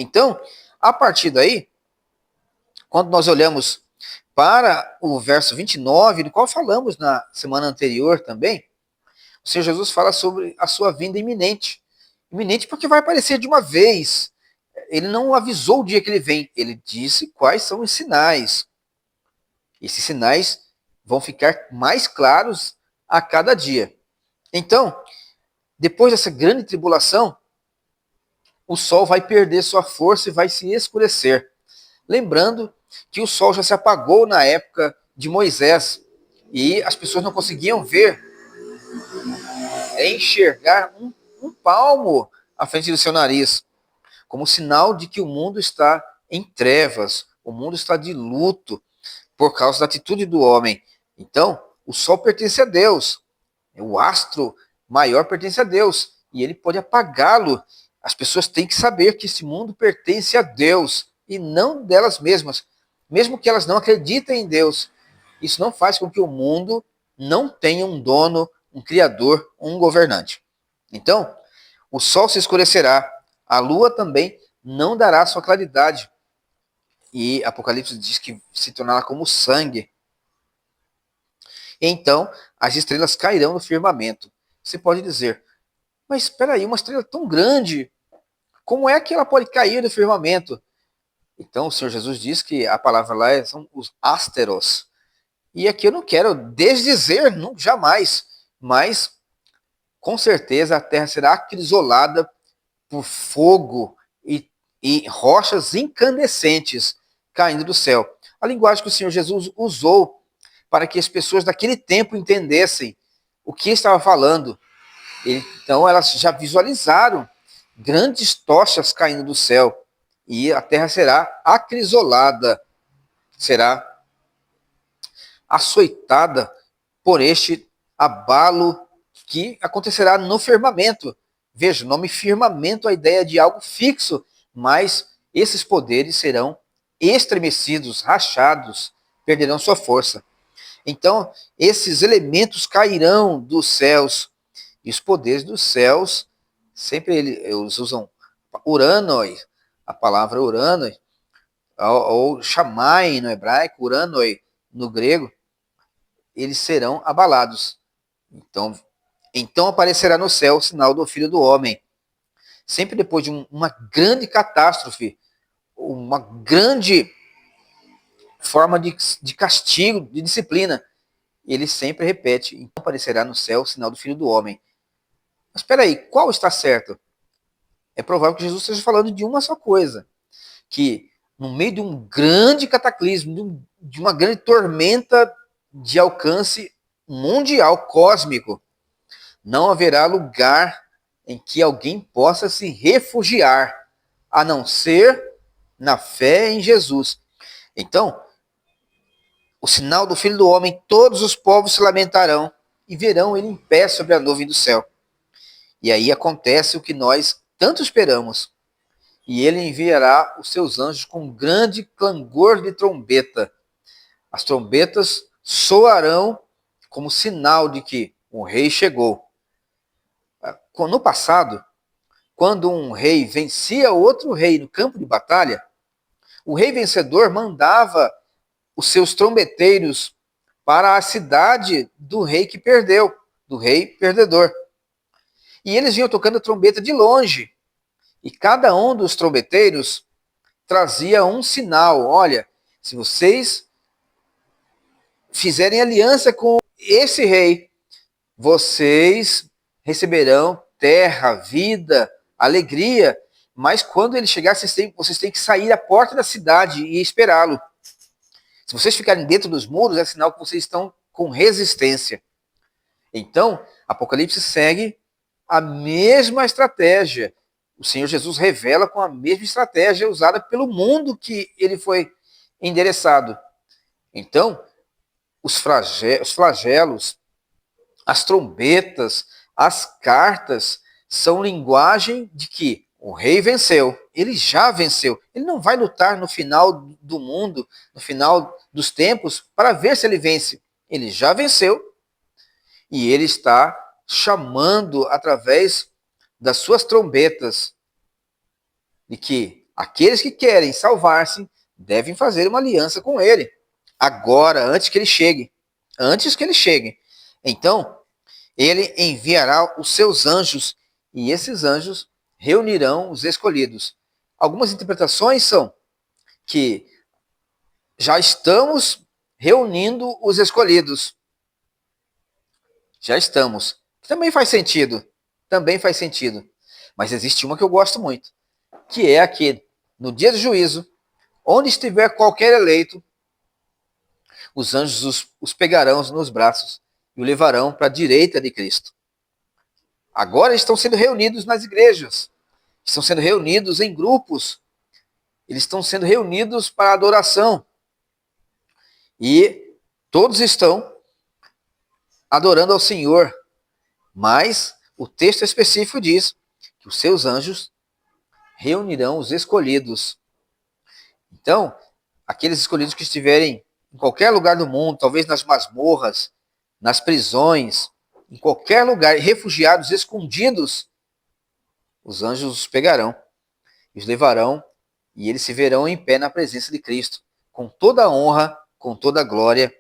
Então, a partir daí, quando nós olhamos para o verso 29, do qual falamos na semana anterior também, o Senhor Jesus fala sobre a sua vinda iminente. Iminente porque vai aparecer de uma vez. Ele não avisou o dia que ele vem, ele disse quais são os sinais. Esses sinais vão ficar mais claros a cada dia. Então, depois dessa grande tribulação, o sol vai perder sua força e vai se escurecer. Lembrando que o sol já se apagou na época de Moisés e as pessoas não conseguiam ver, enxergar um palmo à frente do seu nariz, como sinal de que o mundo está em trevas, o mundo está de luto por causa da atitude do homem. Então, o sol pertence a Deus, o astro maior pertence a Deus, e ele pode apagá-lo. As pessoas têm que saber que esse mundo pertence a Deus e não delas mesmas, mesmo que elas não acreditem em Deus. Isso não faz com que o mundo não tenha um dono, um criador, um governante. Então, o sol se escurecerá, a lua também não dará sua claridade. E Apocalipse diz que se tornará como sangue. Então, as estrelas cairão no firmamento. Você pode dizer, mas espera aí, uma estrela tão grande, como é que ela pode cair do firmamento? Então, o Senhor Jesus diz que a palavra lá são os ásteros. E aqui eu não quero desdizer, não, jamais, mas com certeza a terra será acrisolada por fogo e rochas incandescentes caindo do céu. A linguagem que o Senhor Jesus usou para que as pessoas daquele tempo entendessem o que estava falando. Então elas já visualizaram grandes tochas caindo do céu e a terra será acrisolada, será açoitada por este abalo que acontecerá no firmamento. Veja, o nome firmamento, a ideia de algo fixo, mas esses poderes serão estremecidos, rachados, perderão sua força. Então, esses elementos cairão dos céus, e os poderes dos céus, sempre eles usam uranoi, a palavra uranoi, ou chamai no hebraico, uranoi no grego, eles serão abalados. Então aparecerá no céu o sinal do Filho do Homem. Sempre depois de uma grande catástrofe, uma grande forma de castigo, de disciplina, ele sempre repete, então aparecerá no céu o sinal do Filho do Homem. Mas espera aí, qual está certo? É provável que Jesus esteja falando de uma só coisa, que no meio de um grande cataclismo, de uma grande tormenta de alcance mundial, cósmico, não haverá lugar em que alguém possa se refugiar, a não ser na fé em Jesus. Então, o sinal do Filho do Homem, todos os povos se lamentarão e verão ele em pé sobre a nuvem do céu. E aí acontece o que nós tanto esperamos. E ele enviará os seus anjos com grande clangor de trombeta. As trombetas soarão como sinal de que o rei chegou. No passado, quando um rei vencia outro rei no campo de batalha, o rei vencedor mandava os seus trombeteiros para a cidade do rei que perdeu, do rei perdedor. E eles vinham tocando a trombeta de longe. E cada um dos trombeteiros trazia um sinal. Olha, se vocês fizerem aliança com esse rei, vocês receberão terra, vida, alegria. Mas quando ele chegar, vocês têm que sair da porta da cidade e esperá-lo. Se vocês ficarem dentro dos muros, é sinal que vocês estão com resistência. Então, Apocalipse segue a mesma estratégia. O Senhor Jesus revela com a mesma estratégia usada pelo mundo que ele foi endereçado. Então, os flagelos, as trombetas, as cartas são linguagem de que o rei venceu, ele já venceu. Ele não vai lutar no final do mundo, no final dos tempos, para ver se ele vence. Ele já venceu e ele está chamando através das suas trombetas de que Aqueles que querem salvar-se devem fazer uma aliança com ele, agora, antes que ele chegue. Antes que ele chegue. Então, ele enviará os seus anjos, e esses anjos reunirão os escolhidos. Algumas interpretações são que já estamos reunindo os escolhidos. Já estamos. Também faz sentido. Também faz sentido. Mas existe uma que eu gosto muito, que é aquele, no dia do juízo, onde estiver qualquer eleito, os anjos os pegarão nos braços e o levarão para a direita de Cristo. Agora estão sendo reunidos nas igrejas, estão sendo reunidos em grupos, eles estão sendo reunidos para adoração. E todos estão adorando ao Senhor, mas o texto específico diz que os seus anjos reunirão os escolhidos. Então, aqueles escolhidos que estiverem em qualquer lugar do mundo, talvez nas masmorras, nas prisões, em qualquer lugar, refugiados, escondidos, os anjos os pegarão, os levarão e eles se verão em pé na presença de Cristo, com toda a honra, com toda a glória,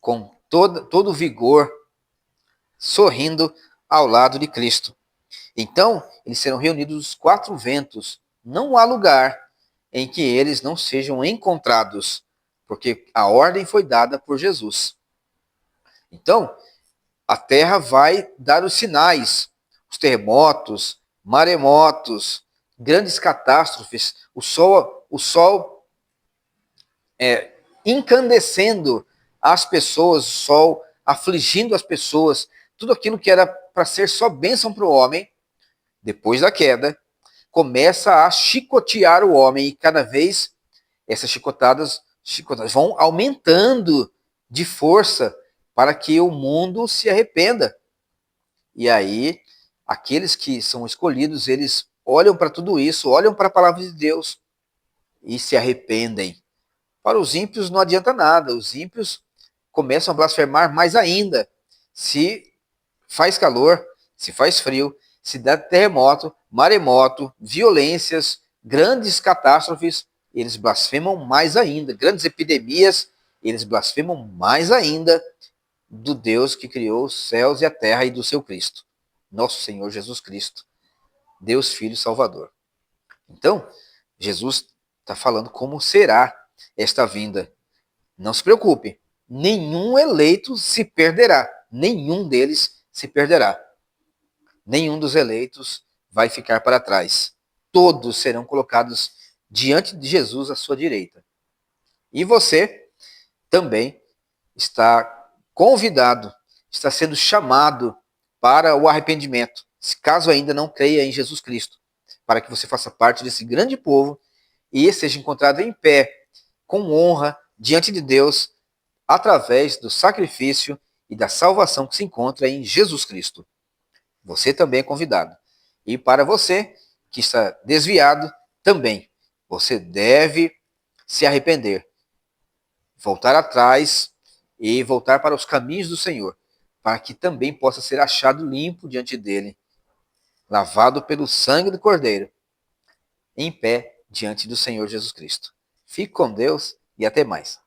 com todo o vigor, sorrindo ao lado de Cristo. Então, eles serão reunidos os quatro ventos. Não há lugar em que eles não sejam encontrados, porque a ordem foi dada por Jesus. Então, a terra vai dar os sinais, os terremotos, maremotos, grandes catástrofes, o sol incandescendo as pessoas, o sol afligindo as pessoas, tudo aquilo que era para ser só bênção para o homem, depois da queda, começa a chicotear o homem, e cada vez essas chicotadas vão aumentando de força para que o mundo se arrependa. E aí, aqueles que são escolhidos, eles olham para tudo isso, olham para a palavra de Deus e se arrependem. Para os ímpios não adianta nada, os ímpios começam a blasfemar mais ainda. Se faz calor, se faz frio, se dá terremoto, maremoto, violências, grandes catástrofes, eles blasfemam mais ainda. Grandes epidemias, eles blasfemam mais ainda do Deus que criou os céus e a terra e do seu Cristo, nosso Senhor Jesus Cristo, Deus Filho Salvador. Então, Jesus está falando como será esta vinda. Não se preocupe, nenhum eleito se perderá, nenhum deles se perderá. Nenhum dos eleitos vai ficar para trás. Todos serão colocados diante de Jesus à sua direita. E você também está convidado, está sendo chamado para o arrependimento, se caso ainda não creia em Jesus Cristo, para que você faça parte desse grande povo e seja encontrado em pé, com honra, diante de Deus, através do sacrifício e da salvação que se encontra em Jesus Cristo. Você também é convidado. E para você que está desviado, também, você deve se arrepender, voltar atrás e voltar para os caminhos do Senhor, para que também possa ser achado limpo diante dele, lavado pelo sangue do Cordeiro, em pé diante do Senhor Jesus Cristo. Fique com Deus e até mais.